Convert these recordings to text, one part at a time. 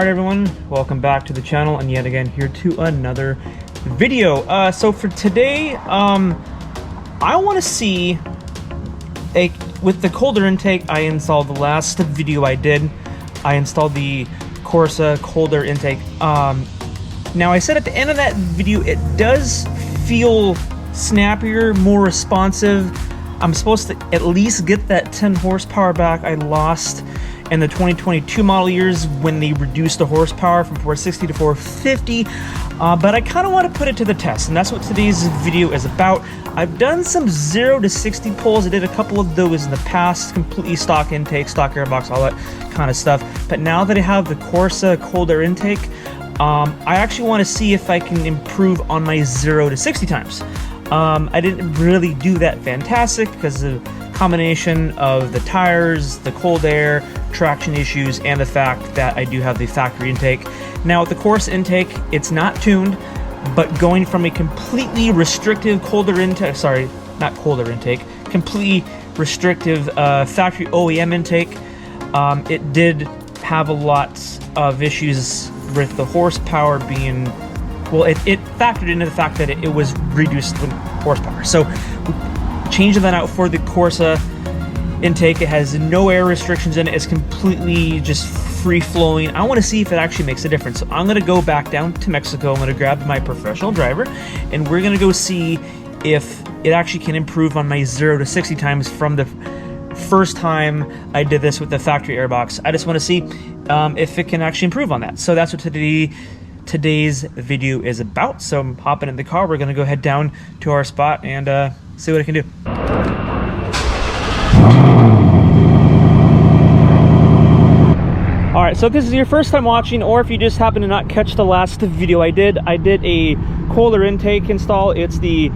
Alright everyone, welcome back to the channel and yet again here to another video. So for today, I want to see, with the colder intake I installed the last video I did, I installed the CORSA colder intake. Now I said at the end of that video it does feel snappier, more responsive. I'm supposed to at least get that 10 horsepower back I lost in the 2022 model years when they reduced the horsepower from 460 to 450, but I kind of want to put it to the test, and that's what today's video is about. I've done some 0 to 60 pulls. I did a couple of those in the past, completely stock intake, stock airbox, all that kind of stuff. But now that I have the CORSA cold air intake, I actually want to see if I can improve on my 0 to 60 times. I didn't really do that fantastic because of the combination of the tires, the cold air, traction issues, and the fact that I do have the factory intake. Now with the CORSA intake, it's not tuned, but going from a completely restrictive colder intake, sorry, not colder intake, completely restrictive factory OEM intake, it did have a lot of issues with the horsepower being, well, it factored into the fact that it was reduced with horsepower. So changing that out for the CORSA intake, it has no air restrictions in it. It's completely just free flowing. I want to see if it actually makes a difference. So I'm going to go back down to Mexico. I'm going to grab my professional driver and we're going to go see if it actually can improve on my 0 to 60 times from the first time I did this with the factory airbox. I just want to see if it can actually improve on that. So that's what today's video is about. So I'm hopping in the car. We're going to go head down to our spot and see what I can do. Alright, so if this is your first time watching, or if you just happen to not catch the last video I did a colder intake install. It's the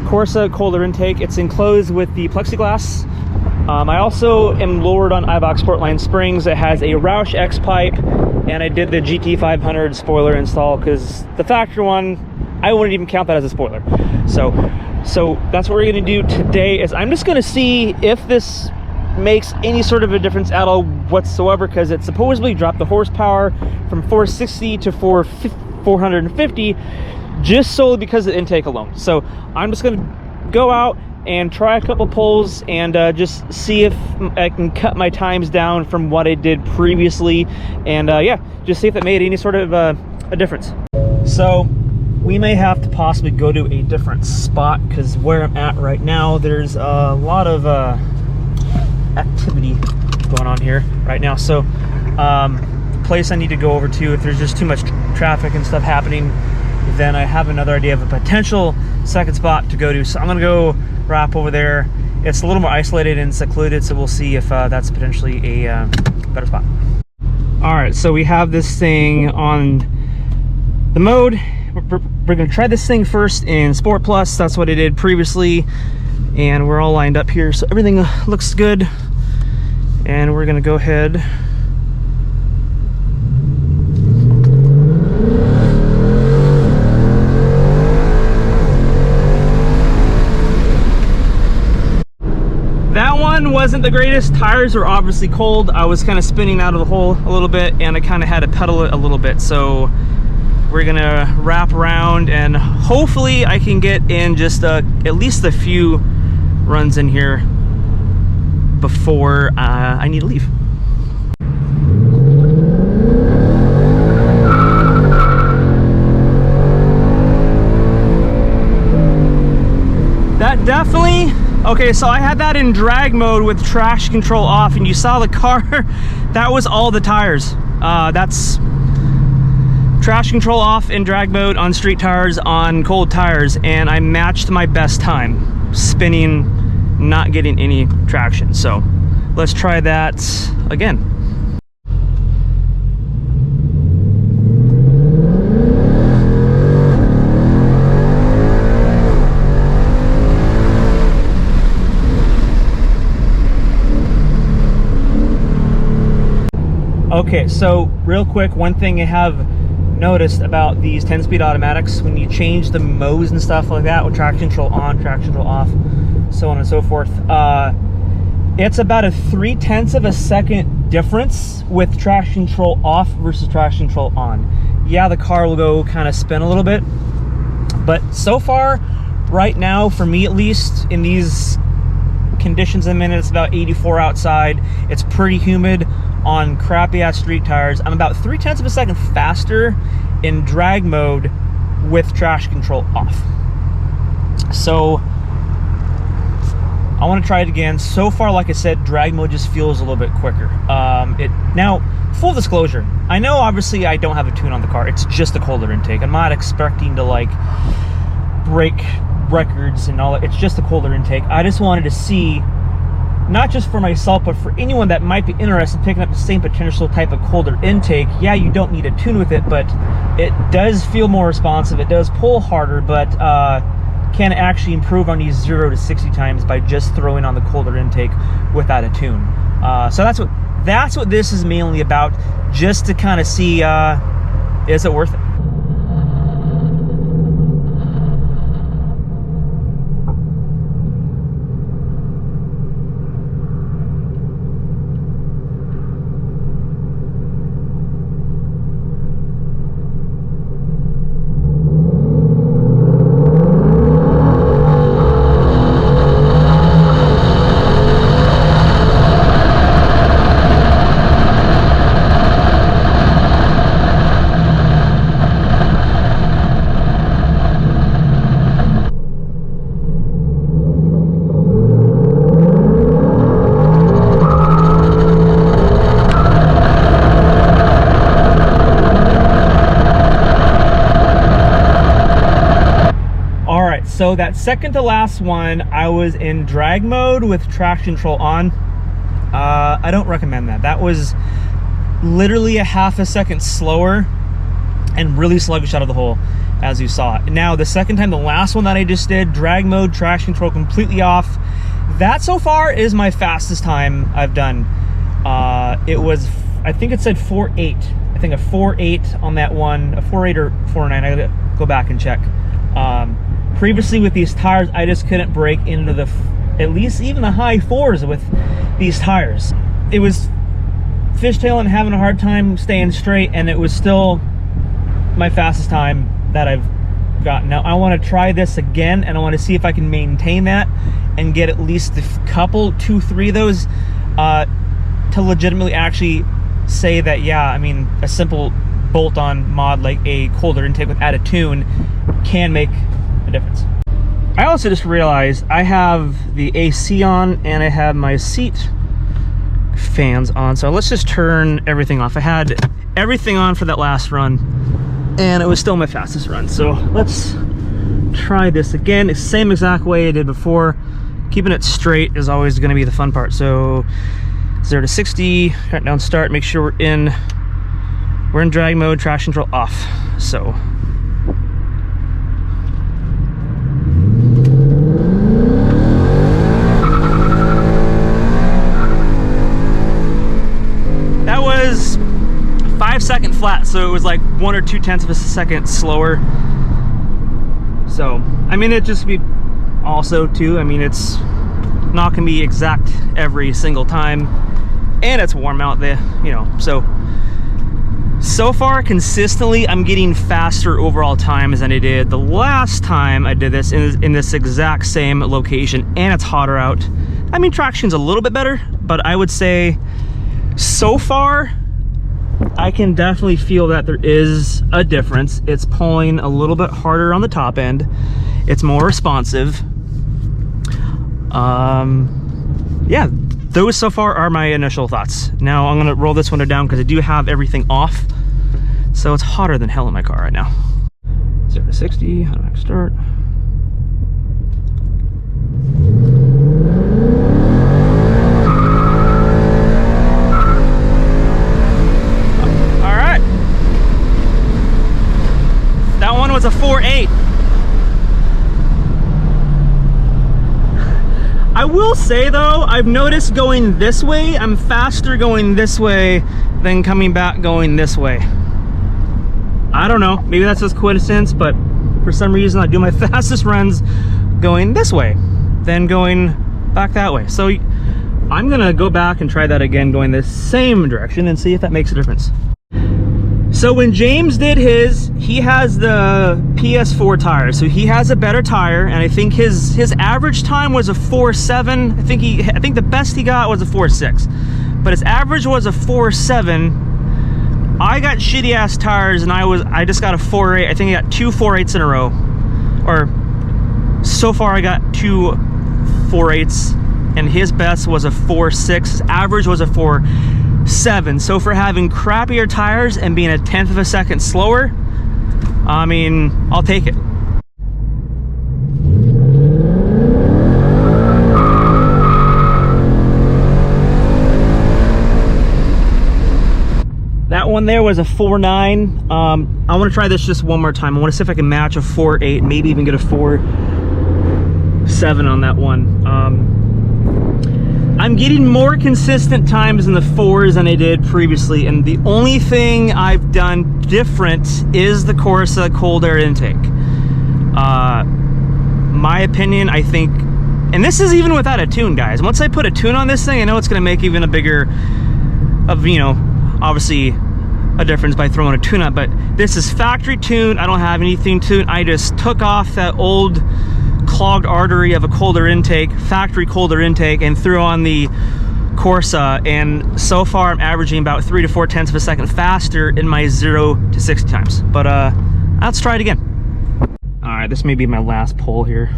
CORSA colder intake. It's enclosed with the plexiglass. I also am lowered on iBox Sportline springs. It has a Roush X pipe, and I did the GT500 spoiler install because the factory one, I wouldn't even count that as a spoiler. So that's what we're going to do today. Is I'm just going to see if this makes any sort of a difference at all whatsoever, because it supposedly dropped the horsepower from 460 to 450 just solely because of the intake alone. So I'm just going to go out and try a couple pulls and just see if I can cut my times down from what I did previously, and yeah, just see if it made any sort of a difference. So we may have to possibly go to a different spot because where I'm at right now, there's a lot of activity going on here right now. So place I need to go over to, if there's just too much traffic and stuff happening, then I have another idea of a potential second spot to go to. So I'm gonna go wrap over there. It's a little more isolated and secluded, so we'll see if that's potentially a better spot. All right, so we have this thing on the mode. We're gonna try this thing first in Sport Plus. That's what I did previously, and we're all lined up here, so everything looks good. And we're gonna go ahead that one wasn't the greatest. Tires were obviously cold. I was kind of spinning out of the hole a little bit, and I kind of had to pedal it a little bit. So we're gonna wrap around and hopefully I can get in just at least a few runs in here before I need to leave. That definitely, okay, so I had that in drag mode with traction control off, and you saw the car, that was all the tires. That's traction control off in drag mode on street tires on cold tires, and I matched my best time spinning, not getting any traction. So let's try that again. Okay, so real quick, one thing I have noticed about these 10-speed automatics, when you change the modes and stuff like that, with traction control on, traction control off, so on and so forth, it's about a 0.3 of a second difference with traction control off versus traction control on. Yeah, the car will go kind of spin a little bit, but so far, right now, for me at least, in these conditions in a minute, it's about 84 outside. It's pretty humid on crappy ass street tires. I'm about 0.3 of a second faster in drag mode with traction control off. So I want to try it again. So far, like I said, drag mode just feels a little bit quicker. Now, full disclosure, I know obviously I don't have a tune on the car. It's just a colder intake. I'm not expecting to like break records and all that. It's just a colder intake. I just wanted to see, not just for myself, but for anyone that might be interested in picking up the same potential type of colder intake. Yeah, you don't need a tune with it, but it does feel more responsive. It does pull harder, but can actually improve on these 0 to 60 times by just throwing on the colder intake without a tune. So that's what this is mainly about, just to kind of see, is it worth it? So that second to last one, I was in drag mode with traction control on. I don't recommend that. That was literally a half a second slower and really sluggish out of the hole, as you saw. Now, the second time, the last one that I just did, drag mode, traction control completely off. That so far is my fastest time I've done. It was, I think it said 4.8. I think a 4.8 on that one, a 4.8 or 4.9. I gotta go back and check. Previously with these tires, I just couldn't break into the, at least even the high 4s with these tires. It was fishtailing, having a hard time staying straight, and it was still my fastest time that I've gotten. Now I want to try this again, and I want to see if I can maintain that and get at least a couple, 2, 3 of those to legitimately actually say that, yeah, I mean, a simple bolt-on mod like a colder intake without a tune can make a difference. I also just realized I have the AC on and I have my seat fans on, so let's just turn everything off. I had everything on for that last run and it was still my fastest run, so let's try this again. It's the same exact way I did before. Keeping it straight is always going to be the fun part. So 0 to 60, countdown start, make sure we're in drag mode, traction control off. So that was 5-second flat, so it was like 1 or 2/10 of a second slower. So I mean, it just be also too, I mean, it's not gonna be exact every single time, and it's warm out there, you know. So far consistently I'm getting faster overall times than I did the last time I did this in this exact same location, and it's hotter out. I mean, traction's a little bit better, but I would say so far I can definitely feel that there is a difference. It's pulling a little bit harder on the top end. It's more responsive. Yeah, those so far are my initial thoughts. Now I'm gonna roll this window down because I do have everything off, so it's hotter than hell in my car right now. 0 to 60, how do I start? All right, that one was a 4.8. I will say though, I've noticed going this way, I'm faster going this way than coming back going this way. I don't know, maybe that's just coincidence, but for some reason I do my fastest runs going this way than going back that way. So I'm gonna go back and try that again going the same direction and see if that makes a difference. So when James did his, he has the PS4 tire, so he has a better tire, and I think his average time was a 4.7. I think the best he got was a 4.6, but his average was a 4.7. I got shitty ass tires, and I just got a 4.8. I think I got 2 4.8s in a row, or so far I got 2 4.8s, and his best was a 4.6. His average was a 4.7. So for having crappier tires and being a 1/10 of a second slower, I mean, I'll take it. That one there was a 4.9. I want to try this just one more time. I want to see if I can match a 4.8, maybe even get a 4.7 on that one. I'm getting more consistent times in the 4s than I did previously, and the only thing I've done different is the CORSA cold air intake. My opinion, I think, and this is even without a tune, guys. Once I put a tune on this thing, I know it's going to make even a bigger, obviously a difference by throwing a tune on, but this is factory tuned. I don't have anything tuned. I just took off that old clogged artery of a colder intake, factory colder intake, and threw on the CORSA, and so far I'm averaging about 3 to 4/10 of a second faster in my 0 to 60 times. But let's try it again. All right, this may be my last pull here.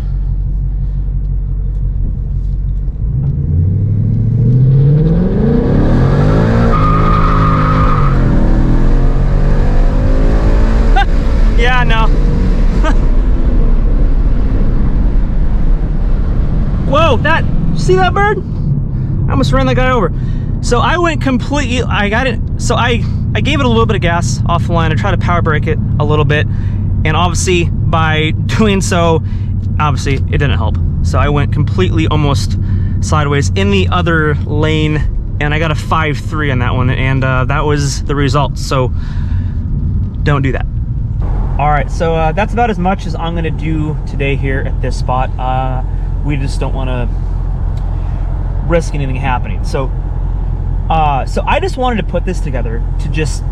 Yeah, no. Whoa, see that bird? I almost ran that guy over. So I went completely, I got it, so I gave it a little bit of gas off the line. I tried to power brake it a little bit, and obviously by doing so, obviously it didn't help. So I went completely almost sideways in the other lane, and I got a 5.3 on that one, and that was the result. So don't do that. All right, so that's about as much as I'm gonna do today here at this spot. We just don't want to risk anything happening. So I just wanted to put this together to just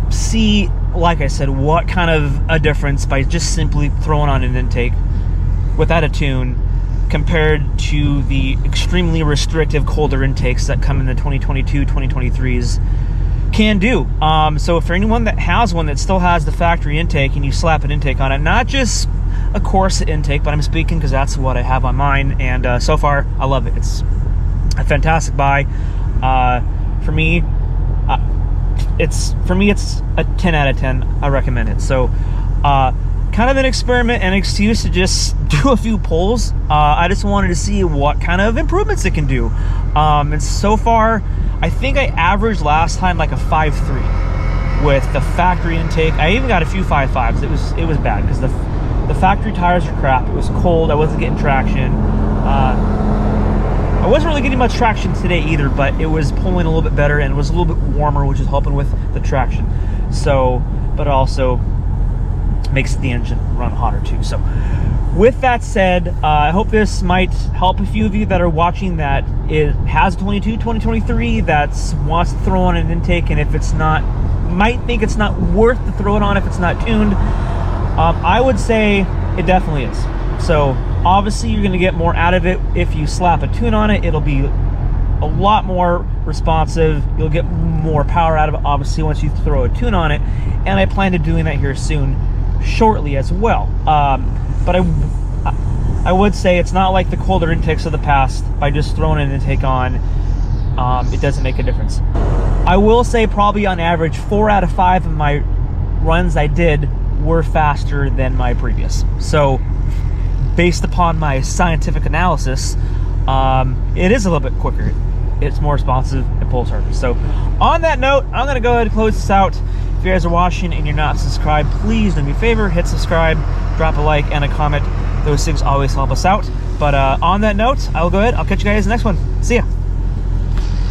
see, like I said, what kind of a difference by just simply throwing on an intake without a tune compared to the extremely restrictive colder intakes that come in the 2022, 2023s can do. So for anyone that has one that still has the factory intake and you slap an intake on it, not just a CORSA intake, but I'm speaking because that's what I have on mine, and so far I love it. It's a fantastic buy. For me it's a 10 out of 10. I recommend it. So kind of an experiment, an excuse to just do a few pulls. I just wanted to see what kind of improvements it can do, and so far I think I averaged last time like a 5.3 with the factory intake. I even got a few 5.5s. It was bad because the factory tires are crap. It was cold. I wasn't getting traction. I wasn't really getting much traction today either, but it was pulling a little bit better, and it was a little bit warmer, which is helping with the traction. So, but it also makes the engine run hotter too. So with that said, I hope this might help a few of you that are watching that it has 22, 2023 that wants to throw on an intake, and if it's not, might think it's not worth to throw it on if it's not tuned. I would say it definitely is. So obviously you're going to get more out of it if you slap a tune on it. It'll be a lot more responsive. You'll get more power out of it obviously once you throw a tune on it, and I plan to doing that here soon, shortly as well. But I would say it's not like the colder intakes of the past. By just throwing an intake on, it doesn't make a difference. I will say probably on average 4 out of 5 of my runs I did were faster than my previous. So based upon my scientific analysis, it is a little bit quicker. It's more responsive and pulls harder. So on that note, I'm gonna go ahead and close this out. If you guys are watching and you're not subscribed, please do me a favor, hit subscribe, drop a like and a comment. Those things always help us out. But on that note, I'll go ahead, I'll catch you guys in the next one. See ya.